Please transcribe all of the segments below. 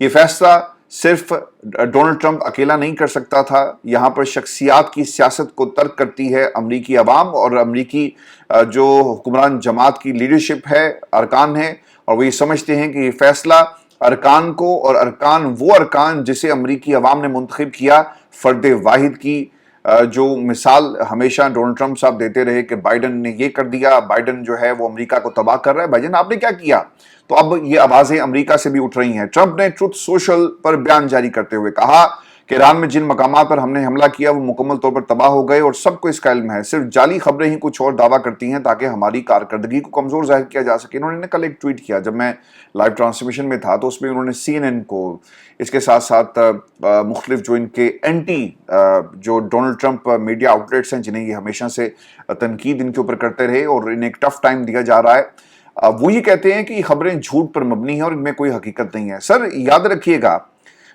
یہ فیصلہ صرف ڈونلڈ ٹرمپ اکیلا نہیں کر سکتا تھا، یہاں پر شخصیات کی سیاست کو ترک کرتی ہے امریکی عوام اور امریکی جو حکمران جماعت کی لیڈرشپ ہے، ارکان ہیں، اور وہ یہ سمجھتے ہیں کہ یہ فیصلہ ارکان کو، اور ارکان وہ ارکان جسے امریکی عوام نے منتخب کیا، فرد واحد کی جو مثال ہمیشہ ڈونلڈ ٹرمپ صاحب دیتے رہے کہ بائیڈن نے یہ کر دیا، بائیڈن جو ہے وہ امریکہ کو تباہ کر رہا ہے، بھائی جان آپ نے کیا کیا؟ تو اب یہ آوازیں امریکہ سے بھی اٹھ رہی ہیں۔ ٹرمپ نے ٹروتھ سوشل پر بیان جاری کرتے ہوئے کہا کہ ایران میں جن مقامات پر ہم نے حملہ کیا وہ مکمل طور پر تباہ ہو گئے اور سب کو اس کا علم ہے، صرف جعلی خبریں ہی کچھ اور دعویٰ کرتی ہیں تاکہ ہماری کارکردگی کو کمزور ظاہر کیا جا سکے۔ انہوں نے کل ایک ٹویٹ کیا، جب میں لائیو ٹرانسمیشن میں تھا تو اس میں انہوں نے سی این این کو، اس کے ساتھ ساتھ مختلف جو ان کے اینٹی جو ڈونلڈ ٹرمپ میڈیا آؤٹلیٹس ہیں جنہیں یہ ہمیشہ سے تنقید ان کے اوپر کرتے رہے اور انہیں ایک ٹف ٹائم دیا جا رہا ہے، وہ یہ کہتے ہیں کہ یہ خبریں جھوٹ پر مبنی ہیں اور ان میں کوئی حقیقت نہیں ہے۔ سر یاد رکھیے گا،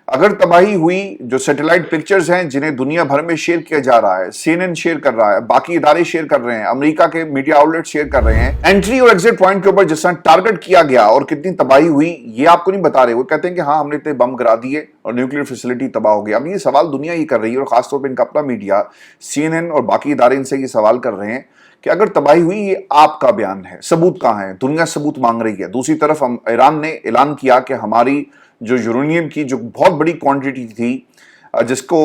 اگر تباہی ہوئی، جو سیٹلائٹ پکچرز ہیں جنہیں دنیا بھر میں شیئر کیا جا رہا ہے، سی این این شیئر کر رہا ہے، باقی ادارے شیئر کر رہے ہیں، امریکہ کے میڈیا آؤٹلیٹ شیئر کر رہے ہیں، انٹری اور ایگزٹ پوائنٹ کے اوپر جس طرح ٹارگٹ کیا گیا اور کتنی تباہی ہوئی یہ آپ کو نہیں بتا رہے۔ وہ کہتے ہیں کہ ہاں ہم نے اتنے بم گرا دیے اور نیوکلیر فیسلٹی تباہ ہو گئی۔ اب یہ سوال دنیا ہی کر رہی ہے اور خاص طور پہ ان کا اپنا میڈیا سی این این اور باقی ادارے ان سے یہ سوال کر رہے ہیں کہ اگر تباہی ہوئی یہ آپ کا بیان ہے، ثبوت کہاں ہے؟ دنیا ثبوت مانگ رہی ہے۔ دوسری طرف ایران نے اعلان کیا کہ ہماری جو یورینیم کی جو بہت بڑی کوانٹٹی تھی جس کو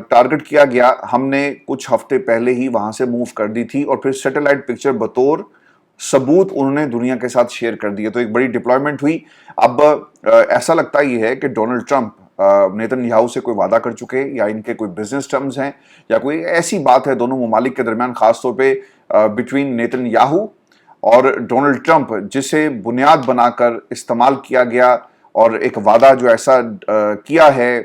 ٹارگٹ کیا گیا، ہم نے کچھ ہفتے پہلے ہی وہاں سے موو کر دی تھی اور پھر سیٹلائٹ پکچر بطور ثبوت انہوں نے دنیا کے ساتھ شیئر کر دیا، تو ایک بڑی ڈپلائمنٹ ہوئی۔ اب ایسا لگتا یہ ہے کہ ڈونلڈ ٹرمپ نیتن یاہو سے کوئی وعدہ کر چکے، یا ان کے کوئی بزنس ٹرمز ہیں، یا کوئی ایسی بات ہے دونوں ممالک کے درمیان، خاص طور پہ بٹوین نیتن یاہو اور ڈونلڈ ٹرمپ، جسے بنیاد بنا کر استعمال کیا گیا، اور ایک وعدہ جو ایسا کیا ہے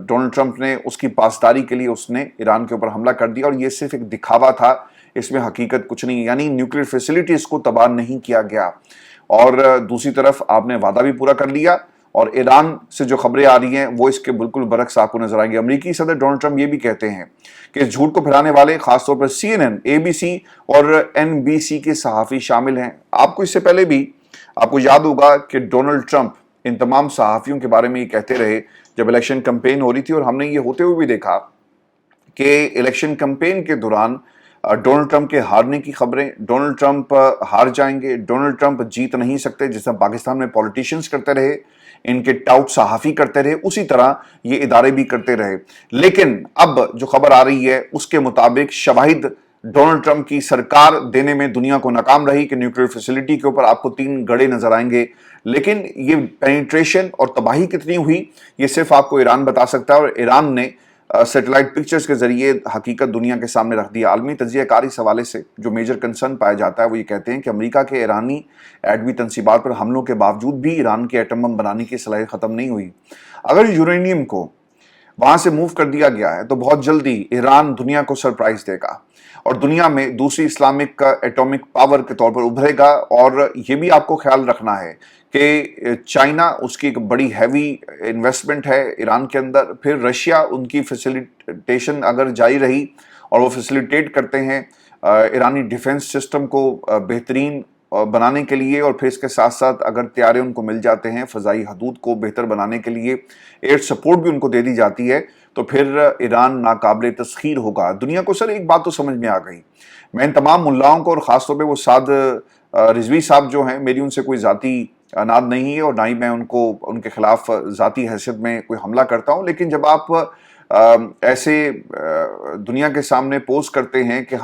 ڈونلڈ ٹرمپ نے، اس کی پاسداری کے لیے اس نے ایران کے اوپر حملہ کر دیا، اور یہ صرف ایک دکھاوا تھا، اس میں حقیقت کچھ نہیں، یعنی نیوکلیر فیسلٹیز کو تباہ نہیں کیا گیا۔ اور دوسری طرف آپ نے وعدہ بھی پورا کر لیا، اور ایران سے جو خبریں آ رہی ہیں وہ اس کے بالکل برعکس آپ کو نظر آئیں گے۔ امریکی صدر ڈونلڈ ٹرمپ یہ بھی کہتے ہیں کہ اس جھوٹ کو پھیلانے والے خاص طور پر سی این این، اے بی سی اور این بی سی کے صحافی شامل ہیں۔ آپ کو اس سے پہلے بھی آپ کو یاد ہوگا کہ ڈونلڈ ٹرمپ ان تمام صحافیوں کے بارے میں یہ کہتے رہے جب الیکشن کمپین ہو رہی تھی، اور ہم نے یہ ہوتے ہوئے بھی دیکھا کہ الیکشن کمپین کے دوران ڈونلڈ ٹرمپ کے ہارنے کی خبریں، ڈونلڈ ٹرمپ ہار جائیں گے، ڈونلڈ ٹرمپ جیت نہیں سکتے، جس طرح پاکستان میں پولیٹیشنز کرتے رہے، ان کے ٹاؤٹ صحافی کرتے رہے، اسی طرح یہ ادارے بھی کرتے رہے۔ لیکن اب جو خبر آ رہی ہے اس کے مطابق شواہد ڈونلڈ ٹرمپ کی سرکار دینے میں دنیا کو ناکام رہی کہ نیوکلیر فیسلٹی کے اوپر آپ کو 3 گڑھے نظر آئیں گے، لیکن یہ پینیٹریشن اور تباہی کتنی ہوئی یہ صرف آپ کو ایران بتا سکتا ہے، اور ایران نے سیٹلائٹ پکچرز کے ذریعے حقیقت دنیا کے سامنے رکھ دیا۔ عالمی تجزیہ کاری اس حوالے سے جو میجر کنسرن پایا جاتا ہے وہ یہ کہتے ہیں کہ امریکہ کے ایرانی ایٹمی تنصیبات پر حملوں کے باوجود بھی ایران کے ایٹم بم بنانے کی صلاحیت ختم نہیں ہوئی۔ اگر یورینیم کو وہاں سے موو کر دیا گیا ہے تو بہت جلدی ایران دنیا کو سرپرائز دے گا اور دنیا میں دوسری اسلامک ایٹمک پاور کے طور پر ابھرے گا۔ اور یہ بھی آپ کو خیال رکھنا ہے کہ چائنا، اس کی ایک بڑی ہیوی انویسٹمنٹ ہے ایران کے اندر، پھر رشیا، ان کی فیسیلیٹیشن اگر جاری رہی اور وہ فیسیلیٹیٹ کرتے ہیں ایرانی ڈیفنس سسٹم کو بہترین بنانے کے لیے، اور پھر اس کے ساتھ ساتھ اگر طیارے ان کو مل جاتے ہیں فضائی حدود کو بہتر بنانے کے لیے، ایئر سپورٹ بھی ان کو دے دی جاتی ہے، تو پھر ایران ناقابل تسخیر ہوگا۔ دنیا کو سر ایک بات تو سمجھ میں آ گئی، میں ان تمام ملاؤں کو اور خاص طور پہ وہ سعد رضوی صاحب جو ہیں، میری ان سے کوئی ذاتی اناد نہیں ہے اور نہ ہی میں ان کے خلاف ذاتی حیثیت میں کوئی حملہ کرتا ہوں، لیکن جب آپ ایسے دنیا کے سامنے پوز کرتے ہیں کہ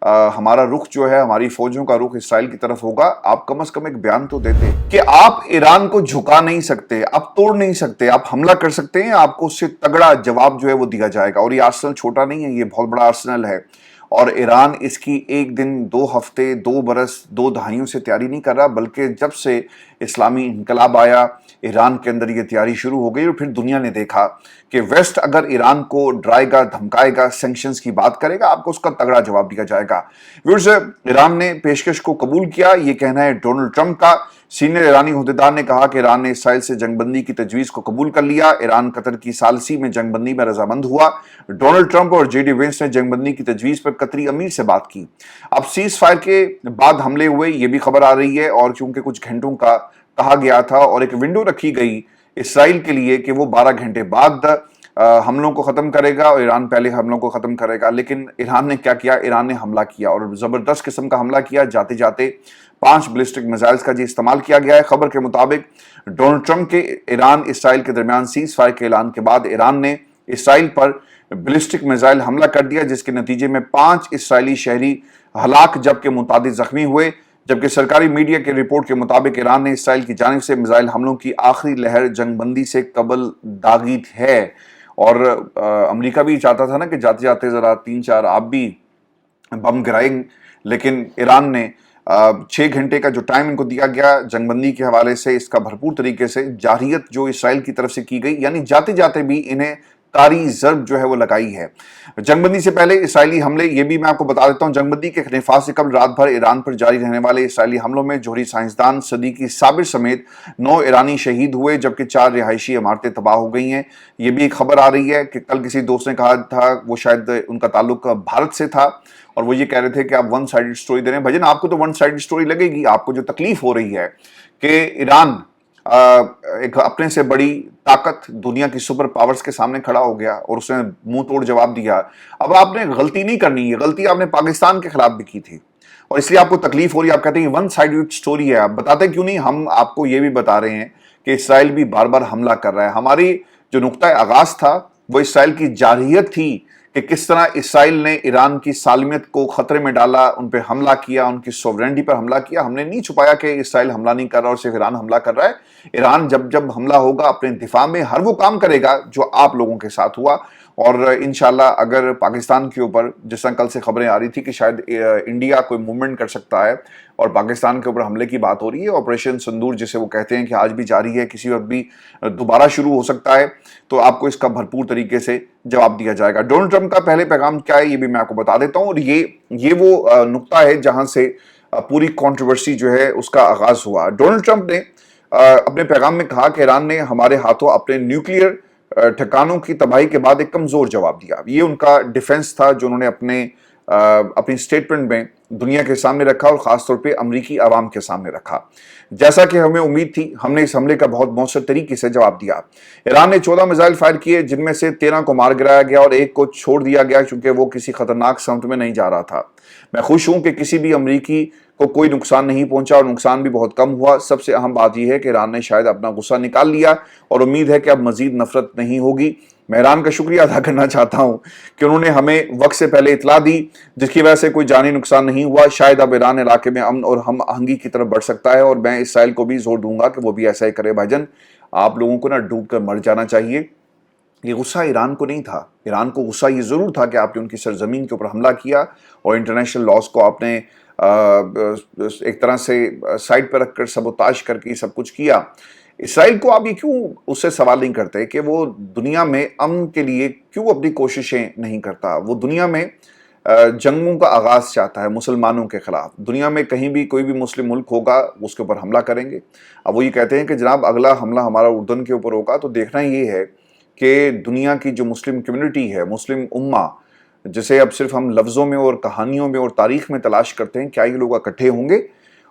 ہمارا رخ جو ہے، ہماری فوجوں کا رخ اسرائیل کی طرف ہوگا، آپ کم از کم ایک بیان تو دیتے کہ آپ ایران کو جھکا نہیں سکتے، آپ توڑ نہیں سکتے، آپ حملہ کر سکتے ہیں، آپ کو اس سے تگڑا جواب جو ہے وہ دیا جائے گا۔ اور یہ آرسنل چھوٹا نہیں ہے، یہ بہت بڑا آرسنل ہے، اور ایران اس کی 1 دن 2 ہفتے 2 برس 2 دہائیوں سے تیاری نہیں کر رہا، بلکہ جب سے اسلامی انقلاب آیا ایران کے اندر یہ تیاری شروع ہو گئی، اور پھر دنیا نے دیکھا کہ ویسٹ اگر ایران کو ڈرائے گا، دھمکائے گا، سینکشنز کی بات کرے گا، آپ کو اس کا تگڑا جواب دیا جائے گا۔ ویورز، ایران نے پیشکش کو قبول کیا، یہ کہنا ہے ڈونلڈ ٹرمپ کا۔ سینئر ایرانی عہدیدار نے کہا کہ ایران نے اسرائیل سے جنگ بندی کی تجویز کو قبول کر لیا، ایران قطر کی ثالثی میں جنگ بندی میں رضامند ہوا۔ ڈونلڈ ٹرمپ اور جے ڈی وینس نے جنگ بندی کی تجویز پر قطری امیر سے بات کی۔ اب سیز فائر کے بعد حملے ہوئے، یہ بھی خبر آ رہی ہے، اور چونکہ کچھ گھنٹوں کا کہا گیا تھا اور ایک ونڈو رکھی گئی اسرائیل کے لیے کہ وہ 12 گھنٹے بعد حملوں کو ختم کرے گا اور ایران پہلے حملوں کو ختم کرے گا، لیکن ایران نے کیا کیا؟ ایران نے حملہ کیا اور زبردست قسم کا حملہ کیا۔ جاتے جاتے 5 بیلسٹک میزائلز کا استعمال کیا گیا ہے۔ خبر کے مطابق ڈونلڈ ٹرمپ کے ایران اسرائیل کے درمیان سیز فائر کے اعلان کے بعد ایران نے اسرائیل پر بیلسٹک میزائل حملہ کر دیا، جس کے نتیجے میں 5 اسرائیلی شہری ہلاک جبکہ متعدد زخمی ہوئے، جبکہ سرکاری میڈیا کے رپورٹ کے مطابق ایران نے اسرائیل کی جانب سے میزائل حملوں کی آخری لہر جنگ بندی سے قبل داغی ہے۔ اور امریکہ بھی چاہتا تھا نا کہ جاتے جاتے ذرا 3-4 آپ بھی بم گرائیں، لیکن ایران نے 6 گھنٹے کا جو ٹائم ان کو دیا گیا جنگ بندی کے حوالے سے، اس کا بھرپور طریقے سے جارحیت جو اسرائیل کی طرف سے کی گئی، یعنی جاتے جاتے بھی انہیں کاری ضرب جو ہے وہ لگائی ہے۔ جنگ بندی سے پہلے اسرائیلی حملے، یہ بھی میں آپ کو بتا دیتا ہوں، جنگ بندی کے نفاذ سے قبل رات بھر ایران پر جاری رہنے والے اسرائیلی حملوں میں جوہری سائنسدان صدیقی صابر سمیت 9 ایرانی شہید ہوئے، جبکہ 4 رہائشی عمارتیں تباہ ہو گئی ہیں۔ یہ بھی ایک خبر آ رہی ہے کہ کل کسی دوست نے کہا تھا، وہ شاید ان کا تعلق بھارت سے تھا، اور وہ یہ کہہ رہے تھے کہ آپ ون سائیڈڈ سٹوری دے رہے ہیں۔ بھجن آپ کو تو ون سائیڈڈ سٹوری لگے گی، آپ کو جو تکلیف ہو رہی ہے کہ ایران ایک اپنے سے بڑی طاقت دنیا کی سپر پاورز کے سامنے کھڑا ہو گیا اور اس نے منہ توڑ جواب دیا۔ اب آپ نے غلطی نہیں کرنی، یہ غلطی آپ نے پاکستان کے خلاف بھی کی تھی، اور اس لیے آپ کو تکلیف ہو رہی ہے۔ آپ کہتے ہیں ون سائیڈڈ سٹوری ہے، آپ بتاتے کیوں نہیں؟ ہم آپ کو یہ بھی بتا رہے ہیں کہ اسرائیل بھی بار بار حملہ کر رہا ہے۔ ہماری جو نقطہ آغاز تھا وہ اسرائیل کی جارحیت تھی کہ کس طرح اسرائیل نے ایران کی سالمیت کو خطرے میں ڈالا، ان پہ حملہ کیا، ان کی سوورنٹی پر حملہ کیا۔ ہم نے نہیں چھپایا کہ اسرائیل حملہ نہیں کر رہا اور صرف ایران حملہ کر رہا ہے۔ ایران جب جب حملہ ہوگا اپنے دفاع میں ہر وہ کام کرے گا جو آپ لوگوں کے ساتھ ہوا، اور انشاءاللہ اگر پاکستان کے اوپر، جس طرح کل سے خبریں آ رہی تھی کہ شاید انڈیا کوئی موومنٹ کر سکتا ہے اور پاکستان کے اوپر حملے کی بات ہو رہی ہے، آپریشن سندور جسے وہ کہتے ہیں کہ آج بھی جاری ہے، کسی وقت بھی دوبارہ شروع ہو سکتا ہے، تو آپ کو اس کا بھرپور طریقے سے جواب دیا جائے گا۔ ڈونلڈ ٹرمپ کا پہلے پیغام کیا ہے یہ بھی میں آپ کو بتا دیتا ہوں، اور یہ وہ نقطہ ہے جہاں سے پوری کنٹروورسی جو ہے اس کا آغاز ہوا۔ ڈونلڈ ٹرمپ نے اپنے پیغام میں کہا کہ ایران نے ہمارے ہاتھوں اپنے نیوکلیئر ٹھکانوں کی تباہی کے بعد ایک کمزور جواب دیا۔ یہ ان کا ڈیفنس تھا جو انہوں نے اپنی سٹیٹمنٹ میں دنیا کے سامنے رکھا، اور خاص طور پہ امریکی عوام کے سامنے رکھا۔ جیسا کہ ہمیں امید تھی، ہم نے اس حملے کا بہت مؤثر طریقے سے جواب دیا۔ ایران نے 14 میزائل فائر کیے، جن میں سے 13 کو مار گرایا گیا اور ایک کو چھوڑ دیا گیا کیونکہ وہ کسی خطرناک سمت میں نہیں جا رہا تھا۔ میں خوش ہوں کہ کسی بھی امریکی کو کوئی نقصان نہیں پہنچا اور نقصان بھی بہت کم ہوا۔ سب سے اہم بات یہ ہے کہ ایران نے شاید اپنا غصہ نکال لیا اور امید ہے کہ اب مزید نفرت نہیں ہوگی۔ میں ایران کا شکریہ ادا کرنا چاہتا ہوں کہ انہوں نے ہمیں وقت سے پہلے اطلاع دی، جس کی وجہ سے کوئی جانی نقصان نہیں ہوا۔ شاید اب ایران علاقے میں امن اور ہم آہنگی کی طرف بڑھ سکتا ہے، اور میں اسرائیل کو بھی زور دوں گا کہ وہ بھی ایسا ہی کرے۔ بھائی جان، آپ لوگوں کو ڈوب کر مر جانا چاہیے۔ یہ غصہ ایران کو نہیں تھا، ایران کو غصہ یہ ضرور تھا کہ آپ نے ان کی سرزمین کے اوپر حملہ کیا اور انٹرنیشنل لاز کو آپ نے ایک طرح سے سائڈ پہ رکھ کر سبوتاژ کر کے سب کچھ کیا۔ اسرائیل کو آپ یہ کیوں اس سے سوال نہیں کرتے کہ وہ دنیا میں امن کے لیے کیوں اپنی کوششیں نہیں کرتا؟ وہ دنیا میں جنگوں کا آغاز چاہتا ہے مسلمانوں کے خلاف۔ دنیا میں کہیں بھی کوئی بھی مسلم ملک ہوگا اس کے اوپر حملہ کریں گے۔ اب وہ یہ کہتے ہیں کہ جناب اگلا حملہ ہمارا اردن کے اوپر ہوگا، تو دیکھنا یہ ہے کہ دنیا کی جو مسلم کمیونٹی ہے، مسلم امہ، جسے اب صرف ہم لفظوں میں اور کہانیوں میں اور تاریخ میں تلاش کرتے ہیں، کیا یہ لوگ اکٹھے ہوں گے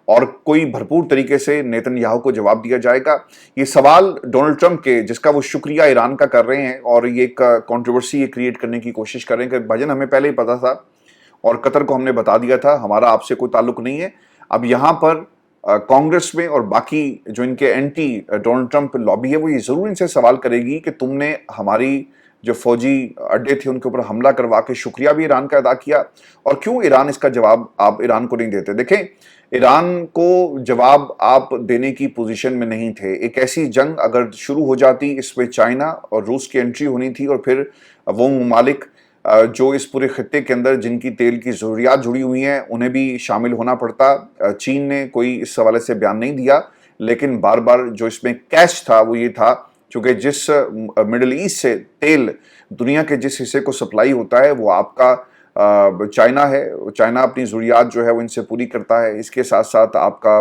اور کوئی بھرپور طریقے سے نیتن یاہو کو جواب دیا جائے گا؟ یہ سوال ڈونلڈ ٹرمپ کے، جس کا وہ شکریہ ایران کا کر رہے ہیں اور یہ ایک کنٹروورسی کریٹ کرنے کی کوشش کر رہے ہیں کہ بھجن ہمیں پہلے ہی پتا تھا اور قطر کو ہم نے بتا دیا تھا، ہمارا آپ سے کوئی تعلق نہیں ہے۔ اب یہاں پر کانگریس میں اور باقی جو ان کے اینٹی ڈونلڈ ٹرمپ لابی ہے، وہ یہ ضرور ان سے سوال کرے گی کہ تم نے ہماری جو فوجی اڈے تھے ان کے اوپر حملہ کروا کے شکریہ بھی ایران کا ادا کیا، اور کیوں ایران اس کا جواب آپ ایران کو نہیں دیتے؟ دیکھیں، ایران کو جواب آپ دینے کی پوزیشن میں نہیں تھے۔ ایک ایسی جنگ اگر شروع ہو جاتی، اس میں چائنا اور روس کی انٹری ہونی تھی، اور پھر وہ ممالک جو اس پورے خطے کے اندر جن کی تیل کی ضروریات جڑی ہوئی ہیں انہیں بھی شامل ہونا پڑتا۔ چین نے کوئی اس حوالے سے بیان نہیں دیا، لیکن بار بار جو اس میں کیچ تھا وہ یہ تھا، چونکہ جس مڈل ایسٹ سے تیل دنیا کے جس حصے کو سپلائی ہوتا ہے وہ آپ کا چائنا ہے۔ چائنا اپنی ضروریات جو ہے وہ ان سے پوری کرتا ہے۔ اس کے ساتھ ساتھ آپ کا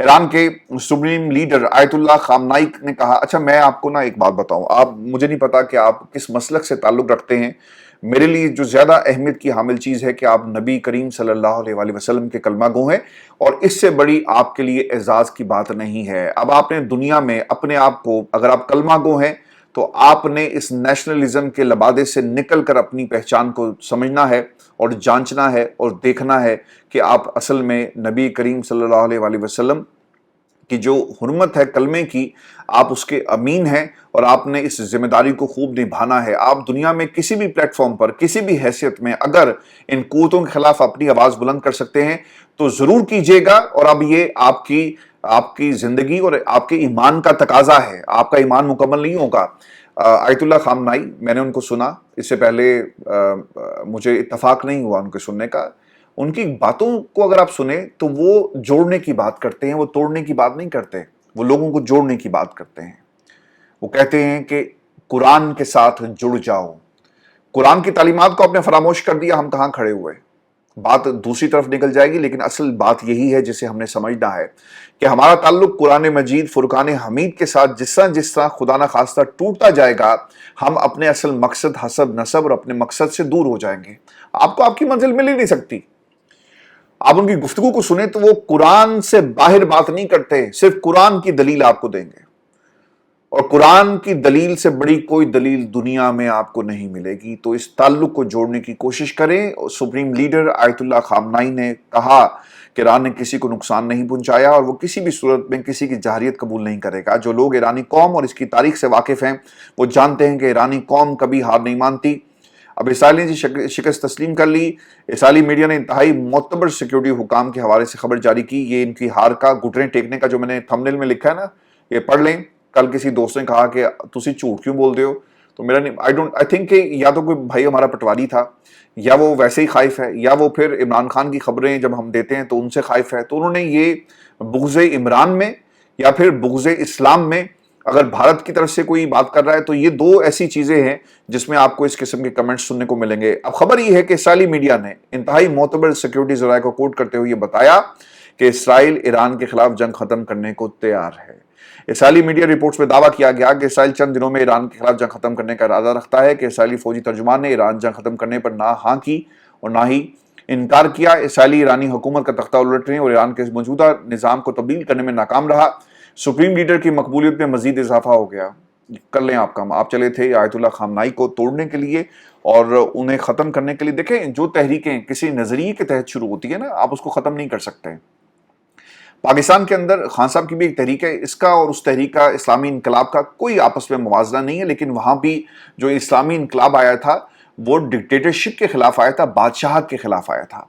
ایران کے سپریم لیڈر آیت اللہ خامنائی نے کہا، اچھا میں آپ کو نا ایک بات بتاؤں، آپ مجھے نہیں پتا کہ آپ کس مسلک سے تعلق رکھتے ہیں، میرے لیے جو زیادہ اہمیت کی حامل چیز ہے کہ آپ نبی کریم صلی اللہ علیہ وآلہ وسلم کے کلمہ گو ہیں، اور اس سے بڑی آپ کے لیے اعزاز کی بات نہیں ہے۔ اب آپ نے دنیا میں اپنے آپ کو، اگر آپ کلمہ گو ہیں تو آپ نے اس نیشنلزم کے لبادے سے نکل کر اپنی پہچان کو سمجھنا ہے اور جانچنا ہے اور دیکھنا ہے کہ آپ اصل میں نبی کریم صلی اللہ علیہ وآلہ وسلم کی جو حرمت ہے کلمے کی، آپ اس کے امین ہیں، اور آپ نے اس ذمہ داری کو خوب نبھانا ہے۔ آپ دنیا میں کسی بھی پلیٹ فارم پر، کسی بھی حیثیت میں اگر ان قوتوں کے خلاف اپنی آواز بلند کر سکتے ہیں تو ضرور کیجیے گا، اور اب یہ آپ کی زندگی اور آپ کے ایمان کا تقاضا ہے۔ آپ کا ایمان مکمل نہیں ہوگا۔ آیت اللہ خامنائی، میں نے ان کو سنا، اس سے پہلے مجھے اتفاق نہیں ہوا ان کے سننے کا۔ ان کی باتوں کو اگر آپ سنیں تو وہ جوڑنے کی بات کرتے ہیں، وہ توڑنے کی بات نہیں کرتے، وہ لوگوں کو جوڑنے کی بات کرتے ہیں۔ وہ کہتے ہیں کہ قرآن کے ساتھ جڑ جاؤ۔ قرآن کی تعلیمات کو آپ نے فراموش کر دیا، ہم کہاں کھڑے ہوئے؟ بات دوسری طرف نکل جائے گی، لیکن اصل بات یہی ہے جسے ہم نے سمجھنا ہے کہ ہمارا تعلق قرآن مجید فرقان حمید کے ساتھ جس طرح خدا نہ خواستہ ٹوٹتا جائے گا، ہم اپنے اصل مقصد، حسب نسب اور اپنے مقصد سے دور ہو جائیں گے۔ آپ کو آپ کی منزل مل ہی نہیں سکتی۔ آپ ان کی گفتگو کو سنیں تو وہ قرآن سے باہر بات نہیں کرتے، صرف قرآن کی دلیل آپ کو دیں گے، اور قرآن کی دلیل سے بڑی کوئی دلیل دنیا میں آپ کو نہیں ملے گی۔ تو اس تعلق کو جوڑنے کی کوشش کریں۔ سپریم لیڈر آیت اللہ خامنائی نے کہا کہ ایران نے کسی کو نقصان نہیں پہنچایا، اور وہ کسی بھی صورت میں کسی کی جارحیت قبول نہیں کرے گا۔ جو لوگ ایرانی قوم اور اس کی تاریخ سے واقف ہیں وہ جانتے ہیں کہ ایرانی قوم کبھی ہار نہیں مانتی۔ اب اسرائیل نے شکست تسلیم کر لی۔ اسرائیلی میڈیا نے انتہائی معتبر سیکیورٹی حکام کے حوالے سے خبر جاری کی۔ یہ ان کی ہار کا، گھٹنے ٹیکنے کا جو میں نے تھمبنیل میں لکھا ہے نا، یہ پڑھ لیں۔ کل کسی دوست نے کہا کہ تسی جھوٹ کیوں بول دے ہو، تو میرا نہیں، آئی تھنک کہ یا تو کوئی بھائی ہمارا پٹواری تھا، یا وہ ویسے ہی خائف ہے، یا وہ پھر عمران خان کی خبریں جب ہم دیتے ہیں تو ان سے خائف ہے۔ تو انہوں نے یہ بغض عمران میں یا پھر بغض اسلام میں اگر بھارت کی طرف سے کوئی بات کر رہا ہے تو یہ دو ایسی چیزیں ہیں جس میں آپ کو اس قسم کے کمنٹس سننے کو ملیں گے۔ اب خبر یہ ہے کہ اسرائیلی میڈیا نے انتہائی معتبر سیکیورٹی ذرائع کو کوٹ کرتے ہوئے یہ بتایا کہ اسرائیل ایران کے خلاف جنگ ختم کرنے کو تیار ہے۔ اسرائیلی میڈیا رپورٹس میں دعویٰ کیا گیا کہ اسرائیل چند دنوں میں ایران کے خلاف جنگ ختم کرنے کا ارادہ رکھتا ہے، کہ اسرائیلی فوجی ترجمان نے ایران جنگ ختم کرنے پر نہ ہاں کی اور نہ ہی انکار کیا۔ اسرائیلی ایرانی حکومت کا تختہ الٹنے اور ایران کے موجودہ نظام کو تبدیل کرنے میں ناکام رہا۔ سپریم لیڈر کی مقبولیت میں مزید اضافہ ہو گیا۔ کر لیں آپ کام، آپ چلے تھے آیت اللہ خامنائی کو توڑنے کے لیے اور انہیں ختم کرنے کے لیے۔ دیکھیں، جو تحریکیں کسی نظریے کے تحت شروع ہوتی ہے نا، آپ اس کو ختم نہیں کر سکتے۔ پاکستان کے اندر خان صاحب کی بھی ایک تحریک ہے، اس کا اور اس تحریک کا، اسلامی انقلاب کا کوئی آپس میں موازنہ نہیں ہے، لیکن وہاں بھی جو اسلامی انقلاب آیا تھا وہ ڈکٹیٹرشپ کے خلاف آیا تھا، بادشاہت کے خلاف آیا تھا،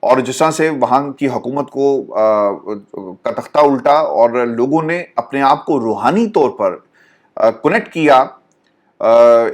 اور جس طرح سے وہاں کی حکومت کو کا تختہ الٹا اور لوگوں نے اپنے آپ کو روحانی طور پر کنیکٹ کیا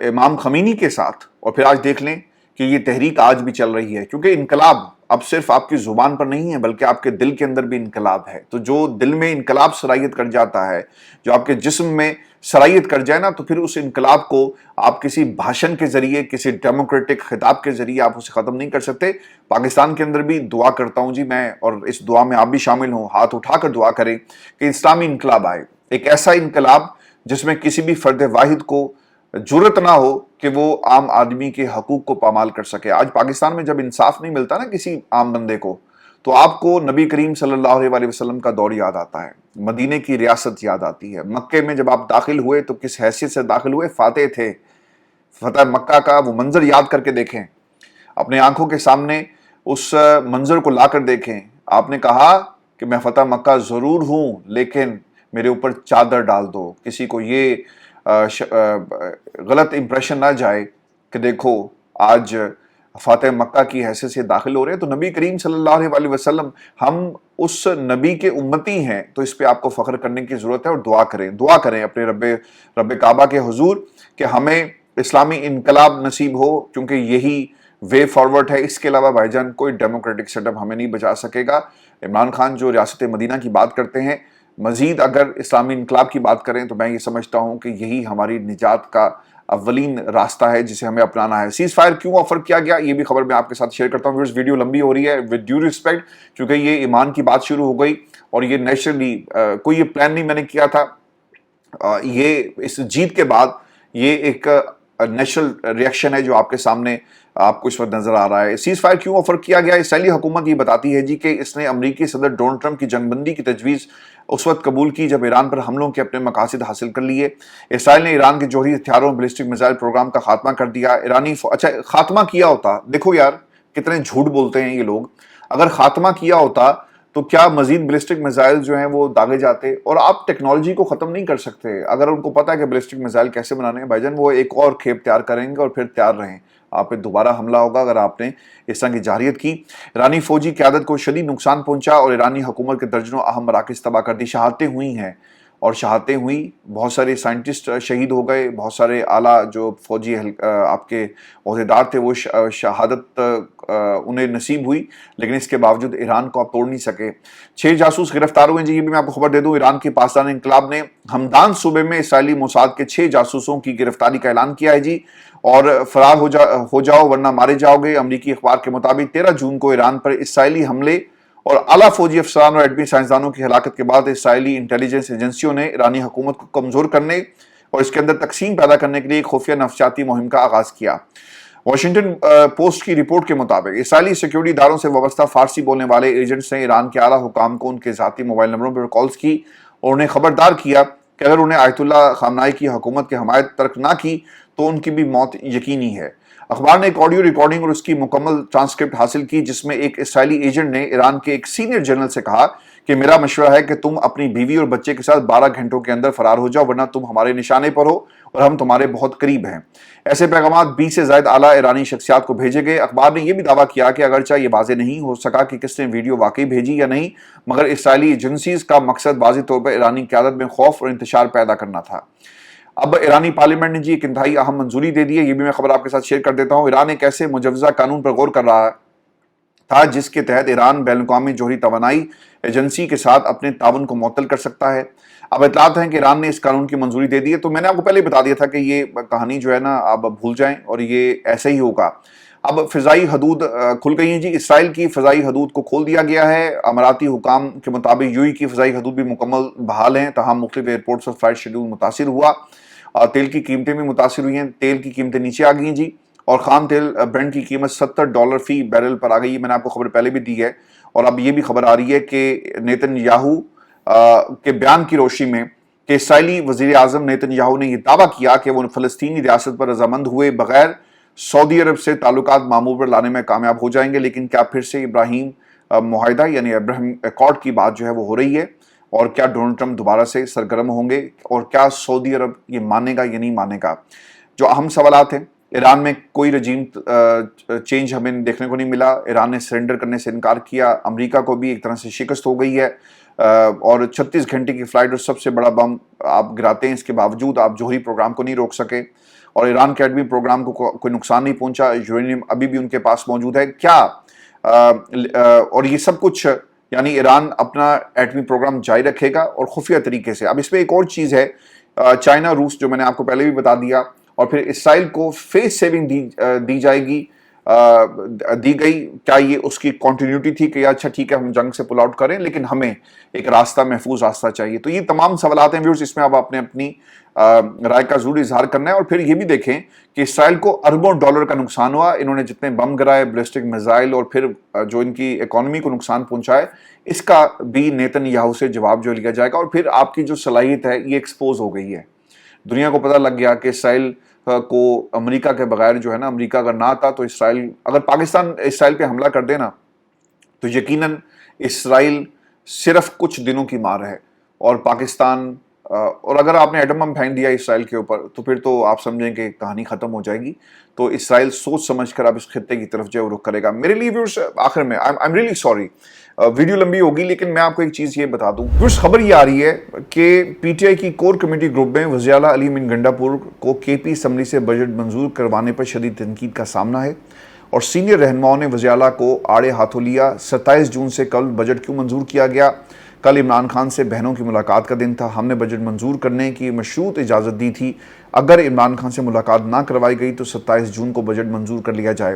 امام خمینی کے ساتھ، اور پھر آج دیکھ لیں کہ یہ تحریک آج بھی چل رہی ہے، کیونکہ انقلاب اب صرف آپ کی زبان پر نہیں ہے بلکہ آپ کے دل کے اندر بھی انقلاب ہے۔ تو جو دل میں انقلاب صلاحیت کر جاتا ہے، جو آپ کے جسم میں صلاحیت کر جائے نا، تو پھر اس انقلاب کو آپ کسی بھاشن کے ذریعے، کسی ڈیموکریٹک خطاب کے ذریعے آپ اسے ختم نہیں کر سکتے۔ پاکستان کے اندر بھی دعا کرتا ہوں جی میں، اور اس دعا میں آپ بھی شامل ہوں، ہاتھ اٹھا کر دعا کریں کہ اسلامی انقلاب آئے، ایک ایسا انقلاب جس میں کسی بھی فرد واحد کو جرت نہ ہو کہ وہ عام آدمی کے حقوق کو پامال کر سکے۔ آج پاکستان میں جب انصاف نہیں ملتا نا کسی عام بندے کو، تو آپ کو نبی کریم صلی اللہ علیہ وآلہ وسلم کا دور یاد آتا ہے، مدینے کی ریاست یاد آتی ہے۔ مکے میں جب آپ داخل ہوئے تو کس حیثیت سے داخل ہوئے؟ فاتح تھے۔ فتح مکہ کا وہ منظر یاد کر کے دیکھیں، اپنے آنکھوں کے سامنے اس منظر کو لا کر دیکھیں۔ آپ نے کہا کہ میں فتح مکہ ضرور ہوں لیکن میرے اوپر چادر ڈال دو، کسی کو یہ غلط امپریشن نہ جائے کہ دیکھو آج فاتح مکہ کی حیثیت سے داخل ہو رہے ہیں۔ تو نبی کریم صلی اللہ علیہ وآلہ وسلم، ہم اس نبی کے امتی ہیں، تو اس پہ آپ کو فخر کرنے کی ضرورت ہے، اور دعا کریں اپنے رب کعبہ کے حضور کہ ہمیں اسلامی انقلاب نصیب ہو، کیونکہ یہی وے فارورڈ ہے۔ اس کے علاوہ بھائی جان کوئی ڈیموکریٹک سیٹ اپ ہمیں نہیں بچا سکے گا۔ عمران خان جو ریاست مدینہ کی بات کرتے ہیں، مزید اگر اسلامی انقلاب کی بات کریں تو میں یہ سمجھتا ہوں کہ یہی ہماری نجات کا اولین راستہ ہے جسے ہمیں اپنانا ہے۔ سیز فائر کیوں آفر کیا گیا، یہ بھی خبر میں آپ کے ساتھ شیئر کرتا ہوں۔ ویڈیو لمبی ہو رہی ہے، ود ڈیو ریسپیکٹ، چونکہ یہ ایمان کی بات شروع ہو گئی، اور یہ نیچرلی کوئی یہ پلان نہیں میں نے کیا تھا. یہ اس جیت کے بعد یہ ایک نیچرل ریئیکشن ہے جو آپ کے سامنے آپ کو اس وقت نظر آ رہا ہے. سیز فائر کیوں آفر کیا گیا؟ اسرائیلی حکومت یہ بتاتی ہے جی کہ اس نے امریکی صدر ڈونلڈ ٹرمپ کی جنگ بندی کی تجویز اس وقت قبول کی جب ایران پر حملوں کے اپنے مقاصد حاصل کر لیے. اسرائیل نے ایران کے جوہری ہتھیاروں بیلسٹک میزائل پروگرام کا خاتمہ کر دیا. اچھا خاتمہ کیا ہوتا، دیکھو یار کتنے جھوٹ بولتے ہیں یہ لوگ. اگر خاتمہ کیا ہوتا تو کیا مزید بیلسٹک میزائل جو ہیں وہ داغے جاتے؟ اور آپ ٹیکنالوجی کو ختم نہیں کر سکتے. اگر ان کو پتا ہے کہ بیلسٹک میزائل کیسے بنانے ہیں بھائی جان، وہ ایک اور کھیپ تیار کریں گے اور پھر تیار رہیں. آپ پہ دوبارہ حملہ ہوگا اگر آپ نے اس طرح کی جارحیت کی. ایرانی فوجی قیادت کو شدید نقصان پہنچا اور ایرانی حکومت کے درجنوں اہم مراکز تباہ کر دی. شہادتیں ہوئی ہیں اور شہادتیں ہوئی، بہت سارے سائنٹسٹ شہید ہو گئے، بہت سارے اعلیٰ جو فوجی آپ کے عہدیدار تھے وہ شہادت انہیں نصیب ہوئی، لیکن اس کے باوجود ایران کو آپ توڑ نہیں سکے. 6 جاسوس گرفتار ہوئے جی. یہ بھی میں آپ کو خبر دے دوں، ایران کی پاسدار انقلاب نے ہمدان صوبے میں اسرائیلی موساد کے 6 جاسوسوں کی گرفتاری کا اعلان کیا ہے جی. اور فرار ہو جاؤ ورنہ مارے جاؤ گے. امریکی اخبار کے مطابق 13 جون کو ایران پر اسرائیلی حملے اور اعلیٰ فوجی افسران اور ایٹمی سائنسدانوں کی ہلاکت کے بعد اسرائیلی انٹیلیجنس ایجنسیوں نے ایرانی حکومت کو کمزور کرنے اور اس کے اندر تقسیم پیدا کرنے کے لیے ایک خفیہ نفسیاتی مہم کا آغاز کیا. واشنگٹن پوسٹ کی رپورٹ کے مطابق اسرائیلی سیکیورٹی اداروں سے وابستہ فارسی بولنے والے ایجنٹس نے ایران کے اعلیٰ حکام کو ان کے ذاتی موبائل نمبروں پر کالز کی اور انہیں خبردار کیا کہ اگر انہیں آیت اللہ خامنائی کی حکومت کی حمایت ترک نہ کی تو ان کی بھی موت یقینی ہے. اخبار نے ایک آڈیو ریکارڈنگ اور اس کی مکمل ٹرانسکرپٹ حاصل کی جس میں ایک اسرائیلی ایجنٹ نے ایران کے ایک سینئر جنرل سے کہا کہ میرا مشورہ ہے کہ تم اپنی بیوی اور بچے کے ساتھ 12 گھنٹوں کے اندر فرار ہو جاؤ ورنہ تم ہمارے نشانے پر ہو اور ہم تمہارے بہت قریب ہیں. ایسے پیغامات 20 سے زائد اعلیٰ ایرانی شخصیات کو بھیجے گئے. اخبار نے یہ بھی دعویٰ کیا کہ اگرچہ یہ واضح نہیں ہو سکا کہ کس نے ویڈیو واقعی بھیجی یا نہیں، مگر اسرائیلی ایجنسیز کا مقصد واضح طور پر ایرانی قیادت میں خوف اور انتشار پیدا کرنا تھا. اب ایرانی پارلیمنٹ نے جی ایک انتہائی اہم منظوری دے دی ہے. یہ بھی میں خبر آپ کے ساتھ شیئر کر دیتا ہوں. ایران ایک ایسے مجوزہ قانون پر غور کر رہا تھا جس کے تحت ایران بین الاقوامی جوہری توانائی ایجنسی کے ساتھ اپنے تعاون کو معطل کر سکتا ہے. اب اطلاعات ہیں کہ ایران نے اس قانون کی منظوری دے دی ہے. تو میں نے آپ کو پہلے ہی بتا دیا تھا کہ یہ کہانی جو ہے نا آپ بھول جائیں اور یہ ایسے ہی ہوگا. اب فضائی حدود کھل گئی ہیں جی. اسرائیل کی فضائی حدود کو کھول دیا گیا ہے. اماراتی حکام کے مطابق یو ای کی فضائی حدود بھی مکمل بحال ہیں، تاہم مختلف ایئرپورٹس اور فلائٹ شیڈول متاثر ہوا. تیل کی قیمتیں بھی متاثر ہوئی ہیں. تیل کی قیمتیں نیچے آ گئی ہیں جی اور خام تیل برنٹ کی قیمت $70 فی بیرل پر آ گئی. میں نے آپ کو خبر پہلے بھی دی ہے اور اب یہ بھی خبر آ رہی ہے کہ نیتن یاہو کے بیان کی روشنی میں کہ اسرائیلی وزیر اعظم نیتن یاہو نے یہ دعویٰ کیا کہ وہ فلسطینی ریاست پر رضامند ہوئے بغیر سعودی عرب سے تعلقات معمول پر لانے میں کامیاب ہو جائیں گے. لیکن کیا پھر سے ابراہیم معاہدہ یعنی ابراہیم ایکارڈ کی بات جو ہے وہ ہو رہی ہے؟ اور کیا ڈونلڈ ٹرمپ دوبارہ سے سرگرم ہوں گے؟ اور کیا سعودی عرب یہ مانے گا یا نہیں مانے گا؟ جو اہم سوالات ہیں. ایران میں کوئی رجیم چینج ہمیں دیکھنے کو نہیں ملا. ایران نے سرنڈر کرنے سے انکار کیا. امریکہ کو بھی ایک طرح سے شکست ہو گئی ہے اور 36 گھنٹے کی فلائٹ اور سب سے بڑا بم آپ گراتے ہیں، اس کے باوجود آپ جوہری پروگرام کو نہیں روک سکے اور ایران کے ایٹمی پروگرام کو کوئی نقصان نہیں پہنچا. یورینیم ابھی بھی ان کے پاس موجود ہے. کیا اور یہ سب کچھ یعنی ایران اپنا ایٹمی پروگرام جاری رکھے گا اور خفیہ طریقے سے. اب اس میں ایک اور چیز ہے، چائنا روس جو میں نے آپ کو پہلے بھی بتا دیا، اور پھر اسرائیل کو فیس سیونگ دی جائے گی دی گئی. کیا یہ اس کی کنٹینیوٹی تھی کہ اچھا ٹھیک ہے ہم جنگ سے پل آؤٹ کریں لیکن ہمیں ایک راستہ محفوظ راستہ چاہیے؟ تو یہ تمام سوالات ہیں ویورز، اس میں آپ اپنی رائے کا ضرور اظہار کرنا ہے. اور پھر یہ بھی دیکھیں کہ اسرائیل کو اربوں ڈالر کا نقصان ہوا. انہوں نے جتنے بم گرائے، بیلسٹک میزائل اور پھر جو ان کی اکانومی کو نقصان پہنچائے، اس کا بھی نیتن یاہو سے جواب جو لیا جائے گا. اور پھر آپ کی جو صلاحیت ہے یہ ایکسپوز ہو گئی ہے. دنیا کو پتہ لگ گیا کہ اسرائیل کو امریکہ کے بغیر جو ہے نا، امریکہ اگر نہ آتا تو اسرائیل، اگر پاکستان اسرائیل پہ حملہ کر دے نا تو یقیناً اسرائیل صرف کچھ دنوں کی مار ہے اور پاکستان، اور اگر آپ نے ایٹم بم پھینک دیا اسرائیل کے اوپر تو پھر تو آپ سمجھیں کہ کہانی ختم ہو جائے گی. تو اسرائیل سوچ سمجھ کر اب اس خطے کی طرف جو ہے وہ رخ کرے گا. میرے لیے ویورز آخر میں I'm really sorry ویڈیو لمبی ہوگی لیکن میں آپ کو ایک چیز یہ بتا دوں. ویورز خبر یہ آ رہی ہے کہ پی ٹی آئی کی کور کمیٹی گروپ میں وزیر اعلیٰ علی من گنڈاپور کو کے پی اسمبلی سے بجٹ منظور کروانے پر شدید تنقید کا سامنا ہے اور سینئر رہنماؤں نے وزیر اعلیٰ کو آڑے ہاتھوں لیا. 27 جون سے قبل بجٹ کیوں منظور کیا گیا؟ کل عمران خان سے بہنوں کی ملاقات کا دن تھا. ہم نے بجٹ منظور کرنے کی مشروط اجازت دی تھی. اگر عمران خان سے ملاقات نہ کروائی گئی تو 27 جون کو بجٹ منظور کر لیا جائے.